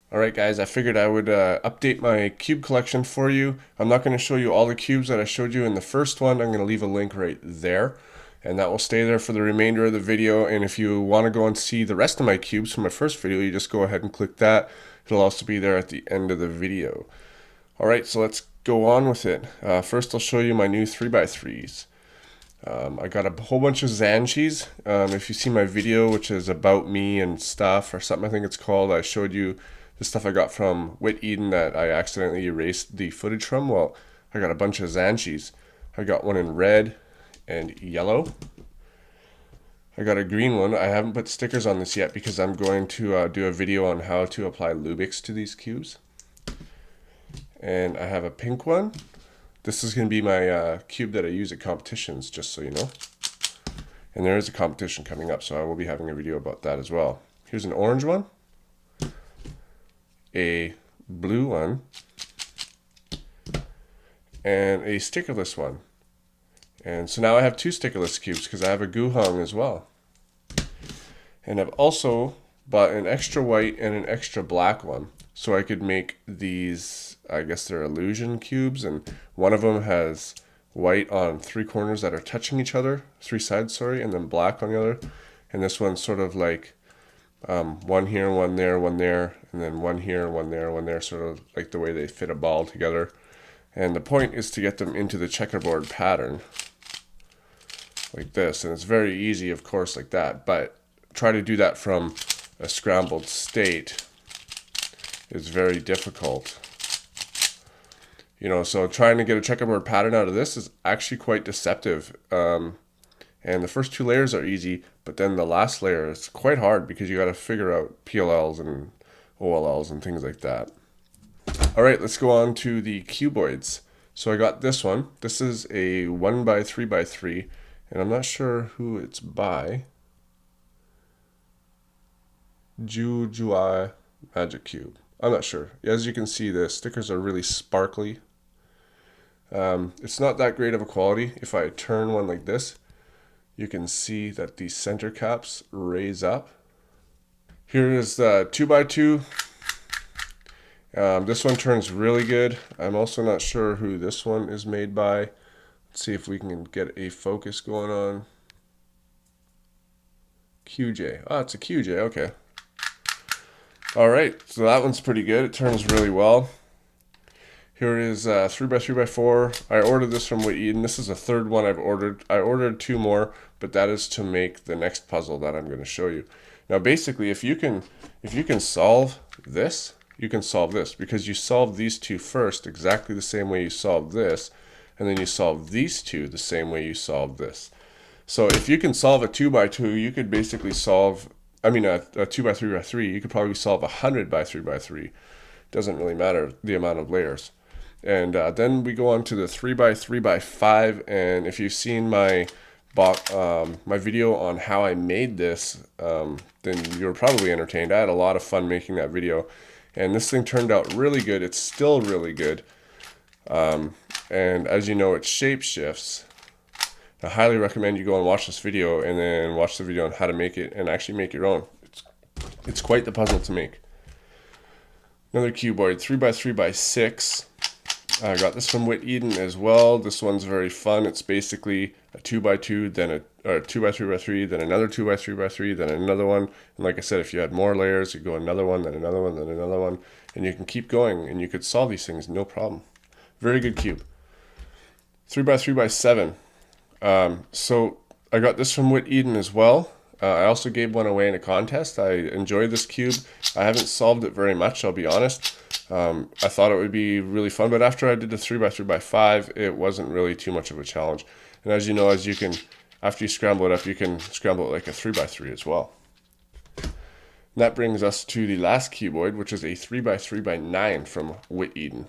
Alright guys, I figured I would update my cube collection for you. I'm not going to show you all the cubes that I showed you in the first one. I'm going to leave a link right there. And that will stay there for the remainder of the video. And if you want to go and see the rest of my cubes from my first video, you just go ahead and click that. It'll also be there at the end of the video. Alright, so let's go on with it. First I'll show you my new 3x3s. I got a whole bunch of Zanchis. If you see my video, which is about me and stuff, or something I think it's called, I showed you the stuff I got from Whit Eden that I accidentally erased the footage from. Well, I got a bunch of Zanchis. I got one in red and yellow. I got a green one. I haven't put stickers on this yet because I'm going to do a video on how to apply Lubics to these cubes. And I have a pink one. This is going to be my cube that I use at competitions, just so you know. And there is a competition coming up, so I will be having a video about that as well. Here's an orange one, a blue one, and a stickerless one. And so now I have two stickerless cubes because I have a Guhong as well. And I've also bought an extra white and an extra black one, so I could make these, I guess they're illusion cubes, and one of them has white on three corners that are touching each other, three sides, sorry, and then black on the other. And this one's sort of like one here, one there, and then one here, one there, sort of like the way they fit a ball together. And the point is to get them into the checkerboard pattern, like this. And it's very easy, of course, like that, but try to do that from a scrambled state is very difficult. You know, so trying to get a checkerboard pattern out of this is actually quite deceptive. And the first two layers are easy, but then the last layer is quite hard because you got to figure out PLLs and OLLs and things like that. All right, let's go on to the cuboids. So I got this one. This is a 1x3x3, and I'm not sure who it's by. Jui Magic Cube. I'm not sure. As you can see, the stickers are really sparkly. It's not that great of a quality. If I turn one like this, you can see that the center caps raise up. Here is the 2x2. This one turns really good. I'm also not sure who this one is made by. Let's see if we can get a focus going on. QJ. Oh, it's a QJ. Okay. All right, so that one's pretty good. It turns really well. Here is 3x3x4. I ordered this from Whit Eden. This is the third one I've ordered. I ordered two more, but that is to make the next puzzle that I'm going to show you. Now, basically, if you can solve this, you can solve this because you solve these two first exactly the same way you solved this, and then you solve these two the same way you solved this. So if you can solve a 2x2, you could basically solve, a 2x3x3, you could probably solve 100x3x3. Doesn't really matter the amount of layers. And then we go on to the 3x3x5, and if you've seen my video on how I made this, then you're probably entertained. I had a lot of fun making that video, and this thing turned out really good. It's still really good, and as you know, it shape shifts. I highly recommend you go and watch this video and then watch the video on how to make it and actually make your own. It's quite the puzzle to make. Another cuboid, 3x3x6. I got this from Whit Eden as well. This one's very fun. It's basically a 2x2, then a 2x3x3, then another 2x3x3, then another one. And like I said, if you had more layers, you go another one, then another one, then another one, and you can keep going, and you could solve these things no problem. Very good cube. 3x3x7. So I got this from Whit Eden as well. I also gave one away in a contest. I enjoyed this cube. I haven't solved it very much, I'll be honest. I thought it would be really fun, but after I did the 3x3x5, it wasn't really too much of a challenge. And as you know, after you scramble it up, you can scramble it like a 3x3 as well. And that brings us to the last cuboid, which is a 3x3x9 from Whit Eden.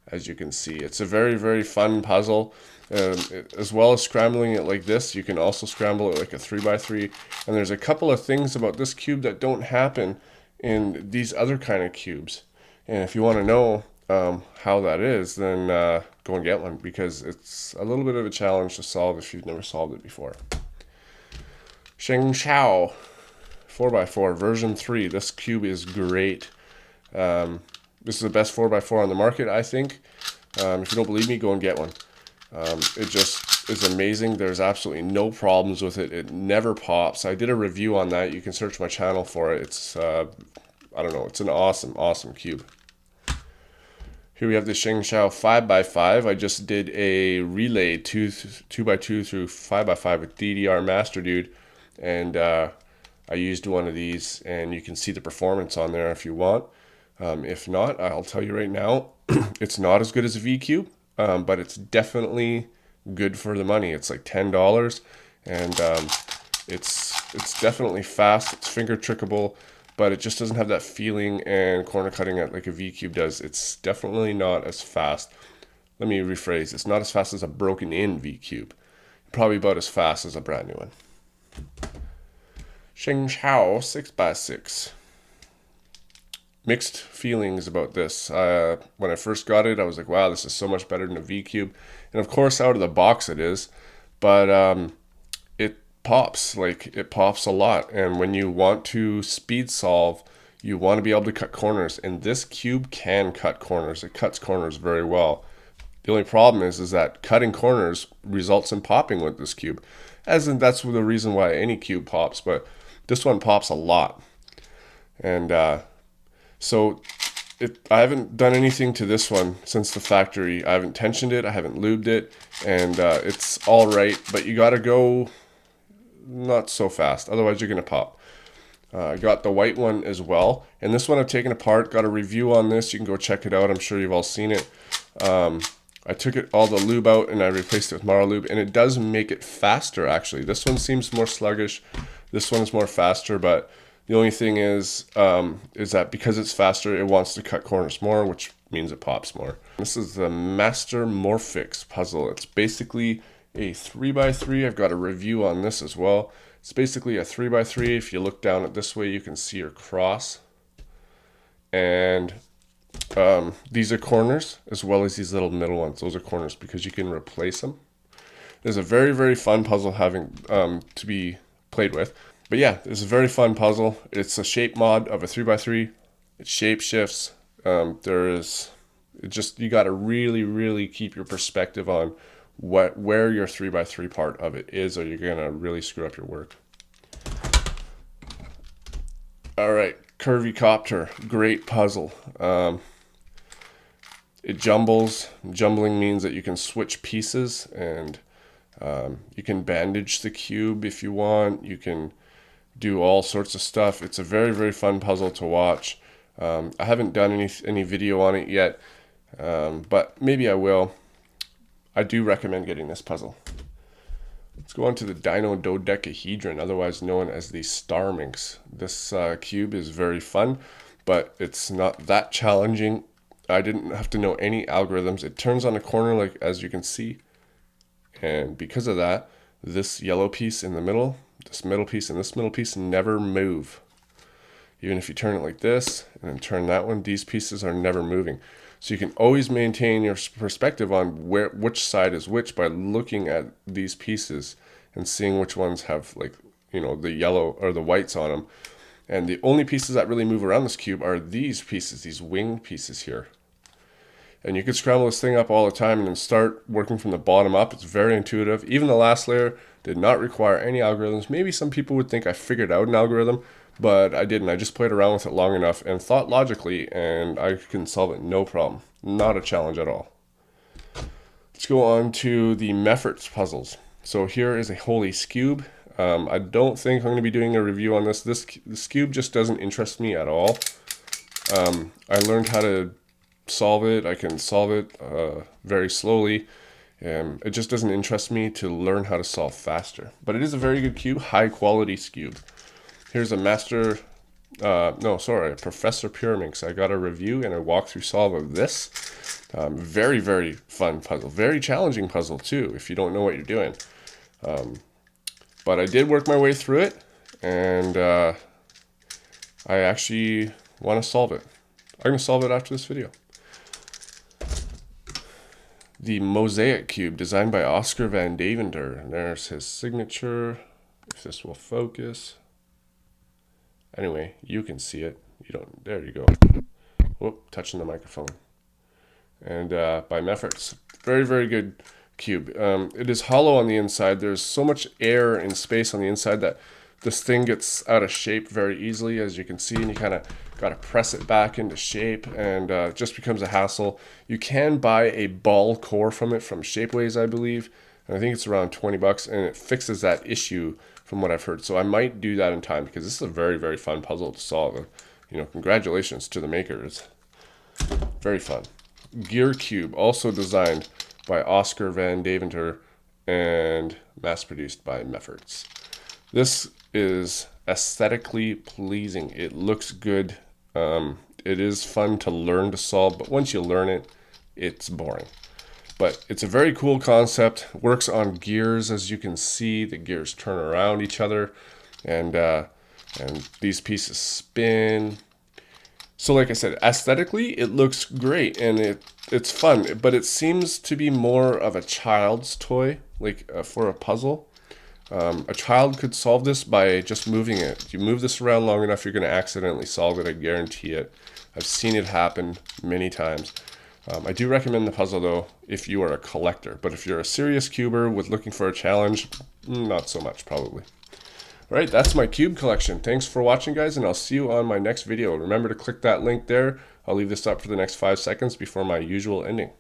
As you can see, it's a very, very fun puzzle. As well as scrambling it like this, you can also scramble it like a 3x3. And there's a couple of things about this cube that don't happen in these other kind of cubes. And if you want to know how that is, then go and get one, because it's a little bit of a challenge to solve if you've never solved it before. Shangzhou 4x4 version 3. This cube is great. This is the best 4x4 on the market, I think. If you don't believe me, go and get one. It just is amazing. There's absolutely no problems with it. It never pops. I did a review on that. You can search my channel for it. It's, I don't know, it's an awesome, awesome cube. Here we have the Shangzhou 5x5. I just did a relay 2x2 through 5x5 with DDR Master Dude. And I used one of these, and you can see the performance on there if you want. If not, I'll tell you right now, it's not as good as a V-Cube, but it's definitely good for the money. It's like $10, and it's definitely fast. It's finger trickable, but it just doesn't have that feeling and corner cutting like a V-Cube does. It's definitely not as fast. Let me rephrase. It's not as fast as a broken-in V-Cube. Probably about as fast as a brand new one. Shangzhou 6x6. Mixed feelings about this. When I first got it, I was like, wow, this is so much better than a V-Cube. And of course, out of the box it is. But it pops. Like, it pops a lot. And when you want to speed solve, you want to be able to cut corners. And this cube can cut corners. It cuts corners very well. The only problem is that cutting corners results in popping with this cube. As in, that's the reason why any cube pops. But this one pops a lot. And so I haven't done anything to this one since the factory. I haven't tensioned it, I haven't lubed it, and it's all right, but you gotta go not so fast, otherwise you're gonna pop. I got the white one as well, and this one I've taken apart, got a review on this, you can go check it out, I'm sure you've all seen it. I took all the lube out and I replaced it with Mara lube, and it does make it faster actually. This one seems more sluggish, this one is more faster, but the only thing is that because it's faster, it wants to cut corners more, which means it pops more. This is the Master Morphix puzzle. It's basically a 3x3. I've got a review on this as well. It's basically a 3x3. If you look down it this way, you can see your cross. And these are corners, as well as these little middle ones. Those are corners because you can replace them. It's a very, very fun puzzle having to be played with. But yeah, it's a very fun puzzle. It's a shape mod of a 3x3. It shape shifts. You got to really, really keep your perspective on where your 3x3 part of it is, or you're gonna really screw up your work. All right, Curvy Copter, great puzzle. It jumbles. Jumbling means that you can switch pieces, and you can bandage the cube if you want. You can do all sorts of stuff. It's a very, very fun puzzle to watch. I haven't done any video on it yet, but maybe I will. I do recommend getting this puzzle. Let's go on to the Dino Dodecahedron, otherwise known as the Star Minx. This cube is very fun, but it's not that challenging. I didn't have to know any algorithms. It turns on a corner, like as you can see, and because of that, this yellow piece in the middle, this middle piece, and this middle piece never move. Even if you turn it like this and then turn that one, these pieces are never moving. So you can always maintain your perspective on which side is which by looking at these pieces and seeing which ones have, like, you know, the yellow or the whites on them. And the only pieces that really move around this cube are these pieces, these wing pieces here. And you could scramble this thing up all the time and then start working from the bottom up. It's very intuitive. Even the last layer did not require any algorithms. Maybe some people would think I figured out an algorithm, but I didn't. I just played around with it long enough and thought logically, and I can solve it no problem. Not a challenge at all. Let's go on to the Morphix puzzles. So here is a Holy Cube. I don't think I'm going to be doing a review on this. This cube just doesn't interest me at all. I learned how to solve it. I can solve it very slowly. It just doesn't interest me to learn how to solve faster. But it is a very good cube, high quality cube. Here's a Professor Pyraminx. I got a review and a walkthrough solve of this. Very, very fun puzzle. Very challenging puzzle too, if you don't know what you're doing. But I did work my way through it, and I actually want to solve it. I'm going to solve it after this video. The Mosaic Cube, designed by Oscar van Deventer. And there's his signature, if this will focus. Anyway, you can see it. You don't. There you go. Whoop, touching the microphone. And by Morphix, very, very good cube. It is hollow on the inside. There's so much air and space on the inside that this thing gets out of shape very easily, as you can see, and you kind of got to press it back into shape, and it just becomes a hassle. You can buy a ball core from it from Shapeways, I believe, and I think it's around 20 bucks, and it fixes that issue from what I've heard. So I might do that in time, because this is a very, very fun puzzle to solve. And, you know, congratulations to the makers. Very fun. Gear Cube, also designed by Oscar van Deventer and mass-produced by Morphix. This is aesthetically pleasing. It looks good. It is fun to learn to solve, but once you learn it, it's boring. But it's a very cool concept. Works on gears, as you can see. The gears turn around each other, and these pieces spin. So like I said, aesthetically, it looks great, and it's fun, but it seems to be more of a child's toy, like for a puzzle. A child could solve this by just moving it. You move this around long enough, you're going to accidentally solve it, I guarantee it. I've seen it happen many times. I do recommend the puzzle, though, if you are a collector. But if you're a serious cuber with looking for a challenge, not so much, probably. All right, that's my cube collection. Thanks for watching, guys, and I'll see you on my next video. Remember to click that link there. I'll leave this up for the next 5 seconds before my usual ending.